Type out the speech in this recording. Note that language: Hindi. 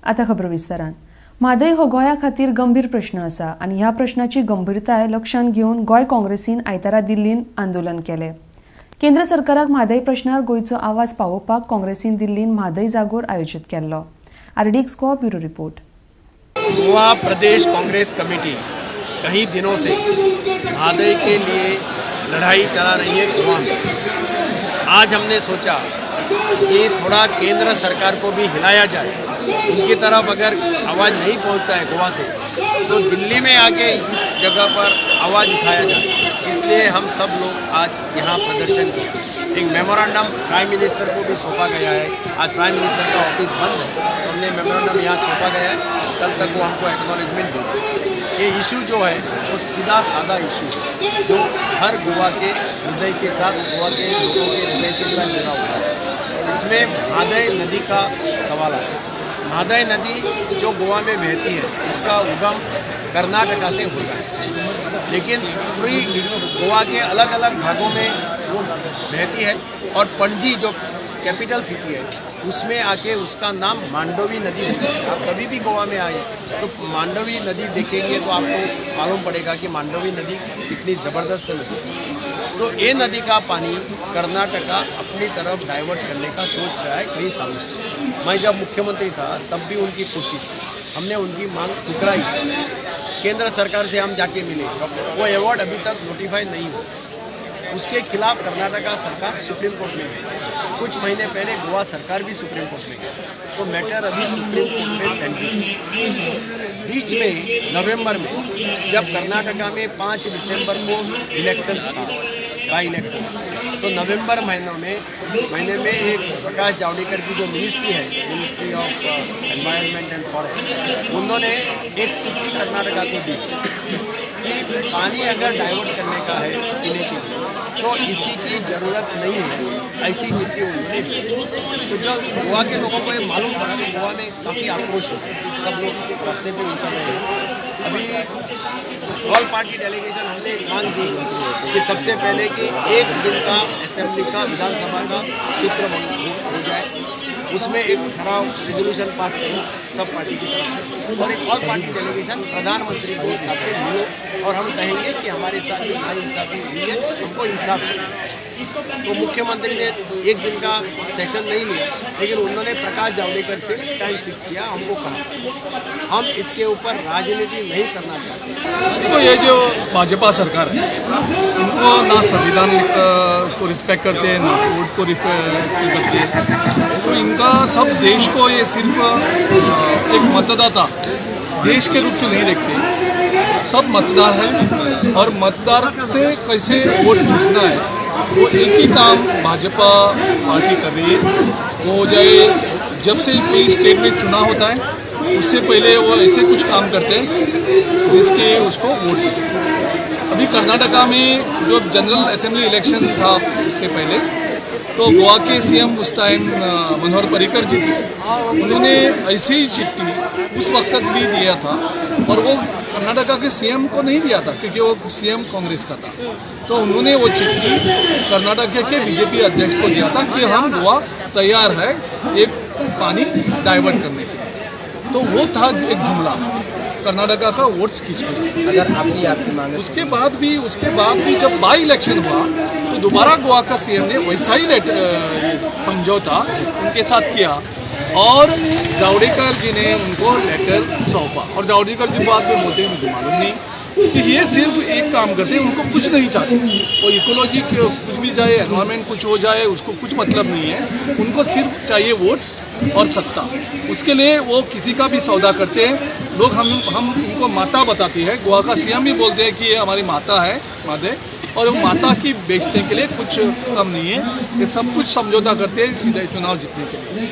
आता खबर विस्तारान। म्हादय हो गोंया खातीर गंभीर प्रश्न आसा आनी ह्या प्रश्नाची गंभीरताय लक्षांत घेवन गोंय काँग्रेसीन आयतारा दिल्लीन आंदोलन केले। केंद्र सरकाराक म्हादय प्रश्नार गोंयचो आवाज पावोवपाक काँग्रेसीन दिल्लीन म्हादय जागोर आयोजीत केल्लो। आरडी एक्सको ब्यूरो रिपोर्ट। गोवा प्रदेश कांग्रेस कमेटी कई दिनों से म्हादय के लिए लड़ाई चला रही है गोवा में। आज हमने सोचा कि थोड़ा केंद्र सरकार को भी हिलाया जाए, उनकी तरफ अगर आवाज़ नहीं पहुंचता है गोवा से तो दिल्ली में आके इस जगह पर आवाज़ उठाया जाए। इसलिए हम सब लोग आज यहाँ प्रदर्शन किया। एक मेमोरेंडम प्राइम मिनिस्टर को भी सौंपा गया है। आज प्राइम मिनिस्टर का ऑफिस बंद है तो हमने मेमोरेंडम यहाँ सौंपा गया है, कल तक वो हमको एक्नॉलेजमेंट देंगे। ये इशू जो है वो सीधा साधा इशू है जो हर गोवा के हृदय के साथ, गोवा के लोगों के हृदय के साथ जुड़ा हुआ है। इसमें म्हादय नदी का सवाल आता है। म्हादय नदी जो गोवा में बहती है उसका उगम कर्नाटका से होता है, लेकिन पूरी गोवा के अलग अलग भागों में वो बहती है और पणजी जो कैपिटल सिटी है उसमें आके उसका नाम मांडोवी नदी है। आप कभी भी गोवा में आए तो मांडोवी नदी देखेंगे तो आपको मालूम पड़ेगा कि मांडोवी नदी कितनी ज़बरदस्त नदी है। तो ये नदी का पानी कर्नाटका अपनी तरफ डाइवर्ट करने का सोच रहा है कई सालों से। मैं जब मुख्यमंत्री था तब भी उनकी कोशिश, हमने उनकी मांग ठुकराई। केंद्र सरकार से हम जाके मिले, वो अवार्ड अभी तक नोटिफाई नहीं हुआ। उसके खिलाफ कर्नाटका सरकार सुप्रीम कोर्ट में गई। कुछ महीने पहले गोवा सरकार भी सुप्रीम कोर्ट में गई। तो मैटर अभी सुप्रीम कोर्ट में पेंडिंग है। बीच में नवंबर में जब कर्नाटका में 5 दिसंबर को इलेक्शंस था, बाई इलेक्शन, तो नवंबर महीने में एक प्रकाश जावड़ेकर की जो मिनिस्ट्री है, ministry of environment and forest, उन्होंने एक चिट्ठी कर्नाटका को दी कि पानी अगर डाइवर्ट करने का है पीने के लिए तो इसी की ज़रूरत नहीं है, ऐसी चिट्ठी उन्होंने दी। तो जब गोवा के लोगों को ये मालूम पड़ा कि गोवा में काफ़ी आक्रोश है, सब लोग रास्ते पे उतर रहे हैं। अभी ऑल पार्टी डेलीगेशन हमने मांग की कि सबसे पहले कि एक दिन का असेंबली का, विधानसभा का सूत्र हो जाए, उसमें एक ठराव रेजोल्यूशन पास करो सब पार्टी की तरफ से, और एक ऑल पार्टी डेलीगेशन प्रधानमंत्री को आके मिलो और हम कहेंगे कि हमारे साथ जो नाइंसाफी हुई है हमको इंसाफ चाहिए। तो मुख्यमंत्री ने एक दिन का सेशन नहीं लिया, लेकिन उन्होंने प्रकाश जावड़ेकर से टाइम फिक्स किया। हमको कहा हम इसके ऊपर राजनीति नहीं करना चाहते। देखो, ये जो भाजपा सरकार है उनको ना संविधान को रिस्पेक्ट करते हैं, ना कोर्ट को रिस्पेक्ट करते हैं। तो इनका सब देश को ये सिर्फ एक मतदाता देश के रूप से नहीं देखते। सब मतदार है और मतदार से कैसे वोट खींचना है वो एक ही काम भाजपा पार्टी कर रही है। वो हो जाए जब से कोई स्टेट में चुनाव होता है उससे पहले वो ऐसे कुछ काम करते हैं जिसके उसको वोट देते। अभी कर्नाटका में जो जनरल असेंबली इलेक्शन था उससे पहले तो गोवा के सीएम उस टाइम मनोहर पर्रिकर जी थे, उन्होंने ऐसी ही चिट्ठी उस वक्त भी दिया था और वो कर्नाटका के सीएम को नहीं दिया था क्योंकि वो सीएम कांग्रेस का था। तो उन्होंने वो चिट्ठी कर्नाटक के बीजेपी अध्यक्ष को दिया था कि हम गोवा तैयार है एक पानी डाइवर्ट करने के लिए। तो वो था एक जुमला कर्नाटका का वोट्स खींचने। अगर आपकी मांग, उसके बाद भी जब बाई इलेक्शन हुआ तो दोबारा गोवा का सीएम ने वैसा ही समझौता उनके साथ किया और जावड़ेकर जी ने उनको लेटर सौंपा। और जावड़ेकर जी बाद में बोलते हैं मुझे मालूम नहीं कि ये सिर्फ एक काम करते हैं, उनको कुछ नहीं चाहते। वो इकोलॉजी कुछ भी जाए, एनवायरनमेंट कुछ हो जाए, उसको कुछ मतलब नहीं है। उनको सिर्फ चाहिए वोट्स और सत्ता। उसके लिए वो किसी का भी सौदा करते हैं। लोग हम उनको माता बताती है। गोवा का सीएम भी बोलते हैं कि ये हमारी माता है म्हादय, और वो माता की बेचने के लिए कुछ कम नहीं है। ये सब कुछ समझौता करते हैं चुनाव जीतने के लिए।